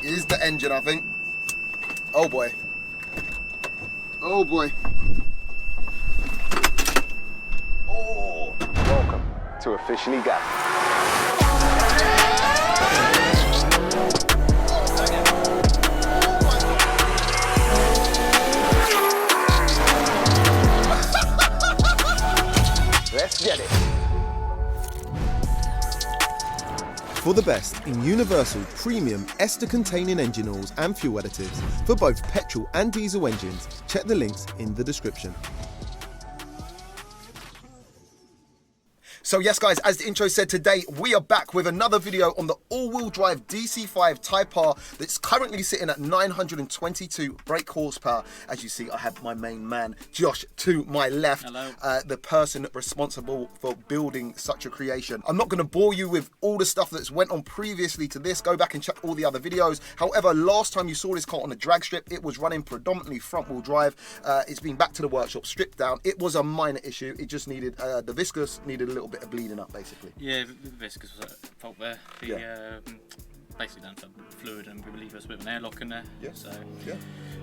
is the engine, I think. Oh boy. Oh boy. Oh. Welcome to Officially Gas. Let's get it. For the best in universal premium ester-containing engine oils and fuel additives for both petrol and diesel engines, check the links in the description. So yes guys, as the intro said, today we are back with another video on the all-wheel drive DC5 Type R that's currently sitting at 922 brake horsepower. As you see, I have my main man, Josh, to my left. Hello. The person responsible for building such a creation. I'm not going to bore you with all the stuff that's went on previously to this. Go back and check all the other videos. However, last time you saw this car on a drag strip, it was running predominantly front-wheel drive. It's been back to the workshop, stripped down. It was a minor issue. It just needed, the viscous needed a little bit of bleeding up, basically. Yeah, the viscous was at fault there. Basically down to fluid, and we believe there's a bit of an airlock in there. Yeah. So, yeah.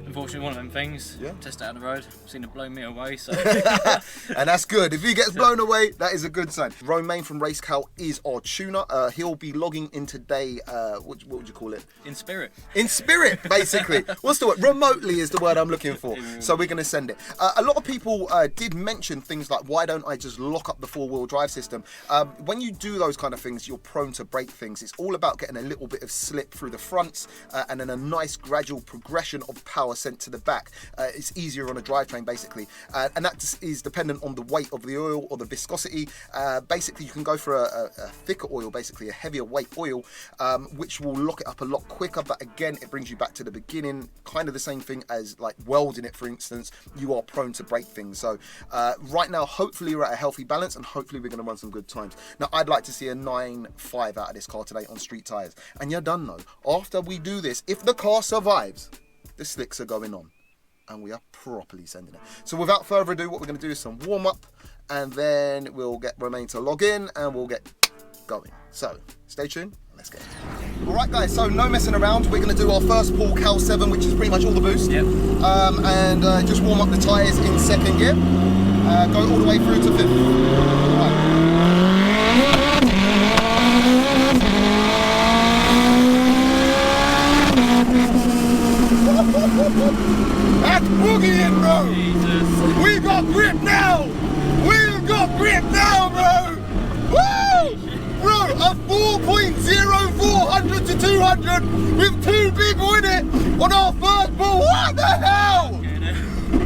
Unfortunately, one of them things. Yeah. Test it out on the road. Seen it blow me away. So. And that's good. If he gets blown away, that is a good sign. Romain from RACECAL is our tuner. He'll be logging in today. What would you call it? In spirit. In spirit, basically. What's the word? Remotely is the word I'm looking for. So we're going to send it. A lot of people did mention things like, why don't I just lock up the four-wheel drive system? When you do those kind of things, you're prone to break things. It's all about getting a little bit of slip through the fronts and then a nice gradual progression of power sent to the back. It's easier on a drivetrain, basically. And that is dependent on the weight of the oil or the viscosity. Basically, you can go for a thicker oil, basically a heavier weight oil, which will lock it up a lot quicker. But again, it brings you back to the beginning, kind of the same thing as like welding it, for instance. You are prone to break things. So right now, hopefully we're at a healthy balance, and hopefully we're going to run some good times. Now, I'd like to see a 9.5 out of this car today on street tyres. And you're done though. After we do this, if the car survives, the slicks are going on and we are properly sending it. So without further ado, what we're going to do is some warm up, and then we'll get Romain to log in and we'll get going. So stay tuned, let's get it. All right guys, so no messing around. We're going to do our first pull, Cal 7, which is pretty much all the boost. Yep. And just warm up the tyres in second gear. Go all the way through to fifth. All right. That's boogieing, bro! Jesus. We got grip now! We've got grip now, bro! Woo! Bro, a 4.04 100 to 200 with two people in it on our first ball. What the hell?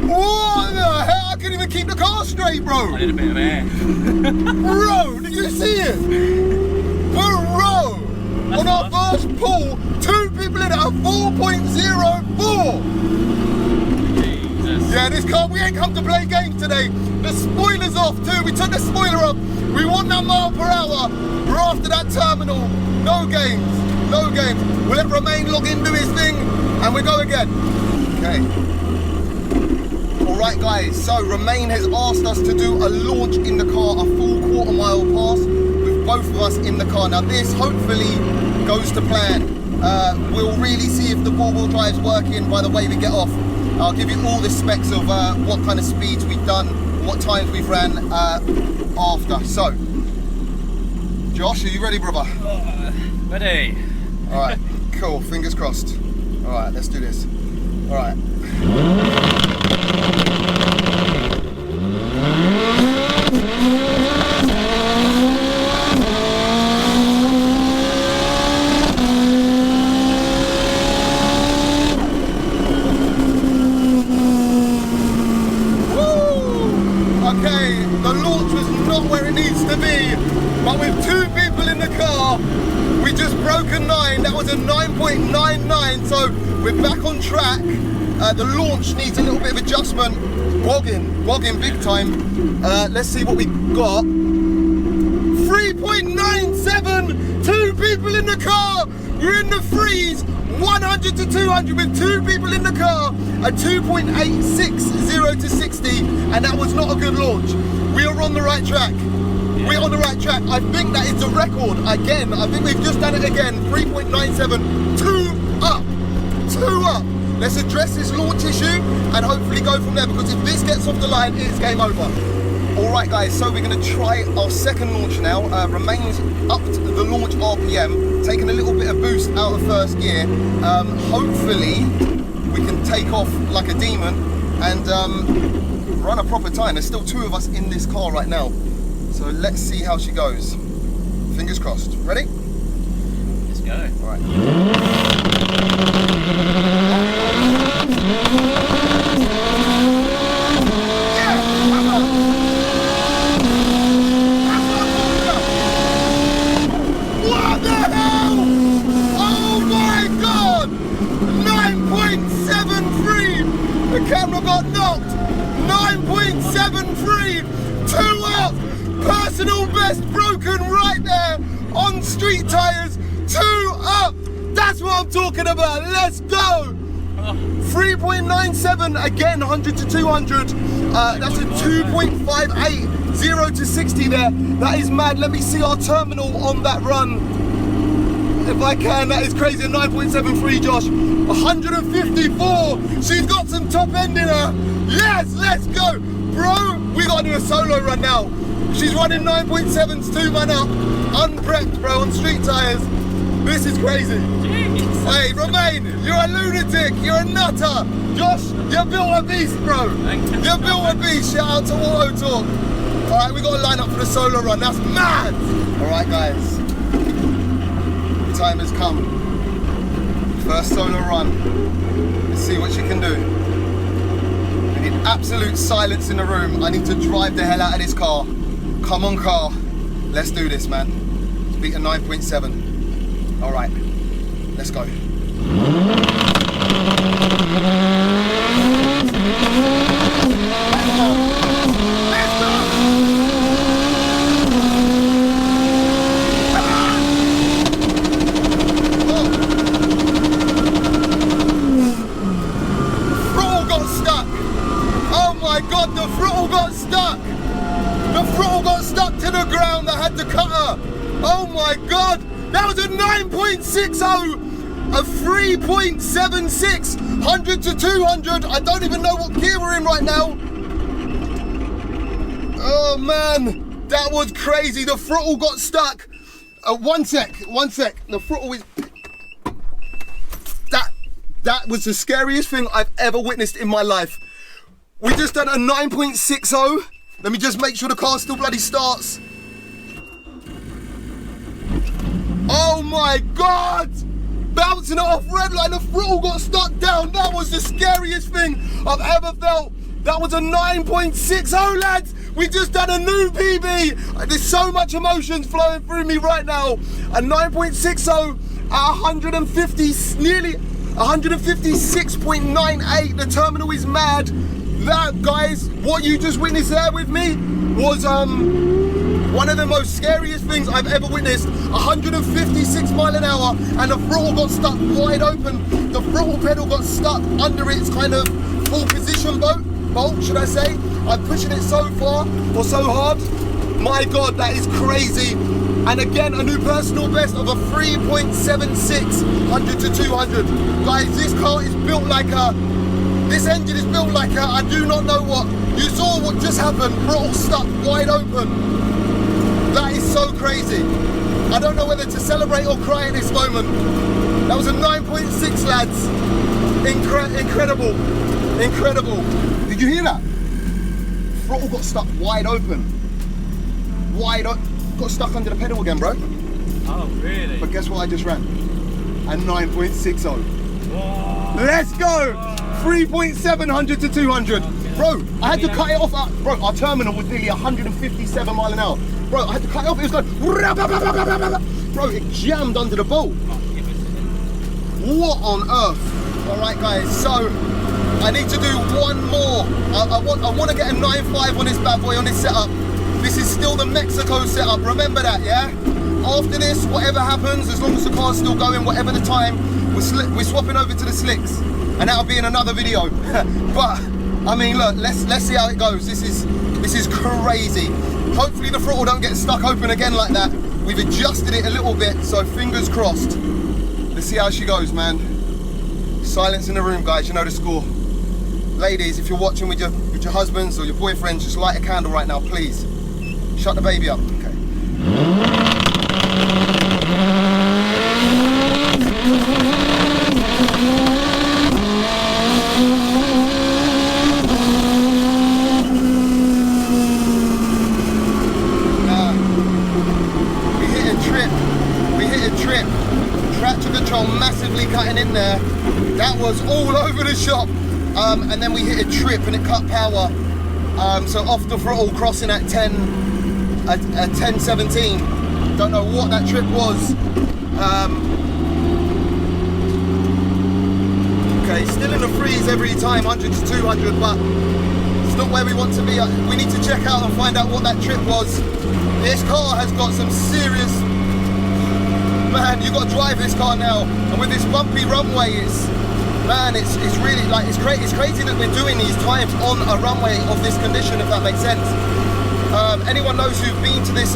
What the hell? I couldn't even keep the car straight, bro! I did a bit of air. Bro, did you see it? Bro! On our first pull, two people in it at 4.04! Yeah, this car, we ain't come to play games today. The spoiler's off too. We took the spoiler off. We want that mile per hour. We're after that terminal. No games. No games. We'll let Romain log in, do his thing, and we go again. Okay. All right, guys. So Romain has asked us to do a launch in the car, a full quarter-mile pass with both of us in the car. Now this hopefully goes to plan. We'll really see if the four-wheel drive's working by the way we get off. I'll give you all the specs of what kind of speeds we've done, what times we've ran after. So, Josh, are you ready, brother? Ready. All right, cool, fingers crossed. All right, let's do this. All right. But with two people in the car, we just broke a 9. That was a 9.99, so we're back on track. The launch needs a little bit of adjustment. Bogging big time. Let's see what we got. 3.97, two people in the car. We're in the threes, 100 to 200 with two people in the car, a 2.860 to 60, and that was not a good launch. We are on the right track. We're on the right track. I think that is the record again. I think we've just done it again. 3.97, two up, 2 up. Let's address this launch issue and hopefully go from there, because if this gets off the line, it's game over. All right, guys, so we're going to try our second launch now. Remains up to the launch RPM, taking a little bit of boost out of first gear. Hopefully, we can take off like a demon and run a proper time. There's still 2 of us in this car right now. So let's see how she goes. Fingers crossed. Ready? Let's go. All right. What the hell? Oh my God! 9.73! The camera got knocked! 9.73! 2 up! Personal best broken right there on street tires. 2 up! That's what I'm talking about. Let's go! 3.97 again, 100 to 200. That's a 2.58, 0 to 60 there. That is mad. Let me see our terminal on that run. If I can, that is crazy. 9.73, Josh. 154. She's got some top end in her. Yes, let's go. Bro, we gotta do a solo run now. She's running 9.7s, 2 man up. Unprepped, bro, on street tires. This is crazy. Jeez. Hey, Romain, you're a lunatic. You're a nutter. Josh, you're built a beast, bro. You're built a beast. Shout out to Auto Talk. All right, we got to line up for the solo run. That's mad. All right, guys. The time has come. First solo run. Let's see what she can do. I need absolute silence in the room. I need to drive the hell out of this car. Come on, car. Let's do this, man. Let's beat a 9.7. All right, let's go. Throttle got stuck. Oh my God, the throttle got stuck. The throttle got stuck to the ground. I had to cut her. Oh my God. That was a 9.60, a 3.76, 100 to 200. I don't even know what gear we're in right now. Oh man, that was crazy. The throttle got stuck. One sec. The throttle is... That was the scariest thing I've ever witnessed in my life. We just done a 9.60. Let me just make sure the car still bloody starts. Oh my God! Bouncing it off red line, the throttle got stuck down. That was the scariest thing I've ever felt. That was a 9.60, lads. We just done a new PB. There's so much emotions flowing through me right now. A 9.60 at 150, nearly 156.98. The terminal is mad. That, guys, what you just witnessed there with me was one of the most scariest things I've ever witnessed. 156 mile an hour, and the throttle got stuck wide open. The throttle pedal got stuck under its kind of full position bolt, should I say. I'm pushing it so far or so hard. My God, that is crazy. And again, a new personal best of a 3.76, 100 to 200. Guys, this car is built like a, this engine is built like a, I do not know what. You saw what just happened, throttle stuck wide open. That is so crazy. I don't know whether to celebrate or cry in this moment. That was a 9.6, lads. Incredible. Did you hear that? Throttle got stuck wide open. Got stuck under the pedal again, bro. Oh, really? But guess what I just ran? A 9.60. Whoa. Let's go! 3.7, 100 to 200. Bro, I had to cut it off. Bro, our terminal was nearly 157 mile an hour. Bro, I had to cut it off. It was going... Bro, it jammed under the bolt. What on earth? All right, guys, so I need to do one more. I want to get a 9.5 on this bad boy, on this setup. This is still the Mexico setup. Remember that, yeah? After this, whatever happens, as long as the car's still going, whatever the time, we're swapping over to the slicks. And that'll be in another video. But I mean, look, let's see how it goes. This is crazy. Hopefully the throttle don't get stuck open again like that. We've adjusted it a little bit, so fingers crossed. Let's see how she goes, man. Silence in the room, guys. You know the score. Ladies, if you're watching with your husbands or your boyfriends, just light a candle right now, please. Shut the baby up. Okay. We hit a trip. Traction control massively cutting in there. That was all over the shop. And then we hit a trip and it cut power. So off the throttle, crossing at 10:17. Don't know what that trip was. Okay, still in the freeze every time, 100 to 200, but it's not where we want to be. We need to check out and find out what that trip was. This car has got some serious, man, you've got to drive this car now. And with this bumpy runway, it's really like, it's crazy that we're doing these times on a runway of this condition, if that makes sense. Anyone knows who've been to this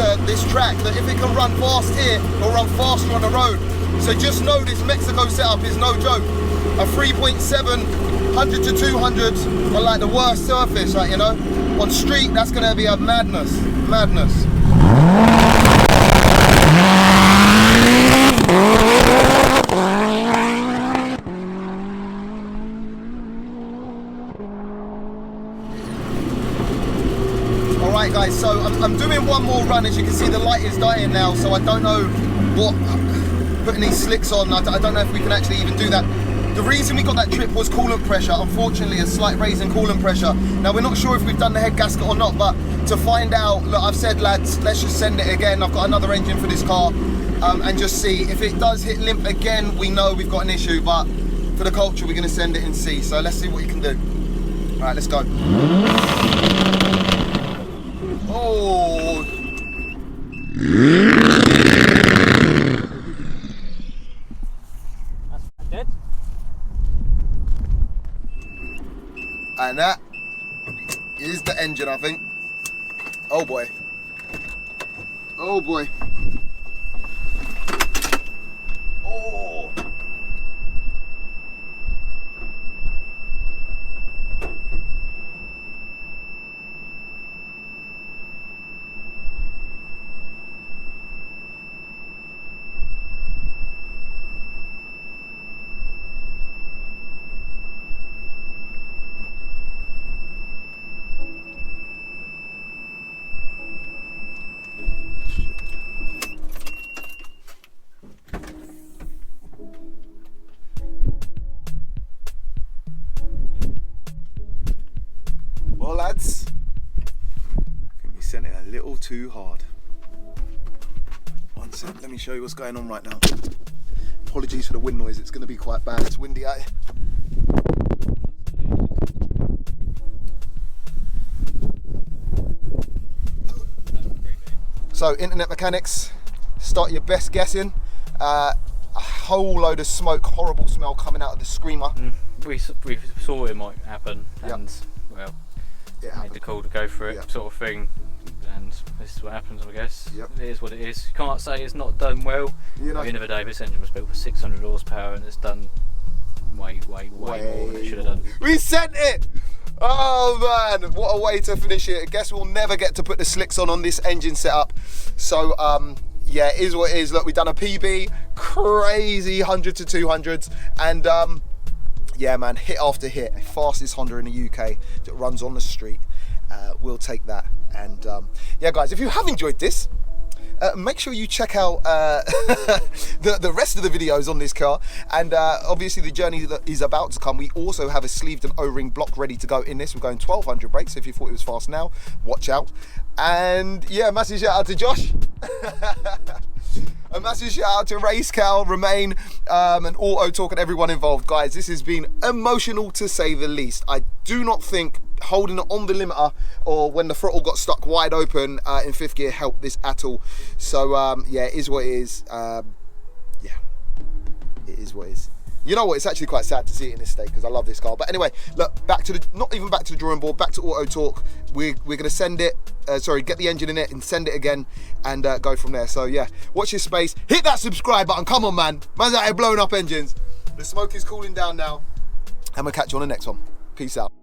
track, that if it can run fast here, it'll run faster on the road. So just know this Mexico setup is no joke. A 3.7, 100 to 200 on like the worst surface, right, you know? On street, that's gonna be a madness. Alright guys, so I'm doing one more run. As you can see, the light is dying now, so I don't know what, putting these slicks on, I don't know if we can actually even do that. The reason we got that trip was coolant pressure. Unfortunately, a slight raise in coolant pressure. Now, we're not sure if we've done the head gasket or not, but to find out, look, I've said, lads, let's just send it again. I've got another engine for this car, and just see. If it does hit limp again, we know we've got an issue, but for the culture, we're gonna send it and see. So let's see what you can do. All right, let's go. Oh. That's dead. And that is the engine, I think. Oh boy. Oh boy. Oh. Well, lads, I think we sent it a little too hard. One sec, let me show you what's going on right now. Apologies for the wind noise, it's going to be quite bad. It's windy out here. So, internet mechanics, start your best guessing. A whole load of smoke, horrible smell coming out of the screamer. We saw it might happen, and well, made the call to go for it, sort of thing. And this is what happens, I guess. It is what it is. You can't say it's not done well. You know, at the end of the day, this engine was built for 600 horsepower, and it's done way more than it should have done. We sent it! Oh man, what a way to finish it. I guess we'll never get to put the slicks on this engine setup. So yeah, it is what it is. Look, we've done a PB, crazy 100 to 200s, and yeah man, hit after hit. Fastest Honda in the UK that runs on the street. We'll take that. And yeah guys, if you have enjoyed this, make sure you check out the rest of the videos on this car, and obviously the journey that is about to come. We also have a sleeved and O-ring block ready to go in this. We're going 1200 brakes, so if you thought it was fast now, watch out. And yeah, massive shout out to Josh. A massive shout out to RACECAL, Remain, and Auto Talk, and everyone involved. Guys, this has been emotional to say the least. I do not think holding it on the limiter or when the throttle got stuck wide open in fifth gear helped this at all. So yeah, it is what it is. Yeah, it is what it is. You know what, it's actually quite sad to see it in this state because I love this car. But anyway, look, back to the, not even back to the drawing board, back to Auto Talk. We're gonna send it, sorry, get the engine in it and send it again, and go from there. So yeah, watch your space, hit that subscribe button, come on man. Man's out here blowing up engines. The smoke is cooling down now, and we'll catch you on the next one. Peace out.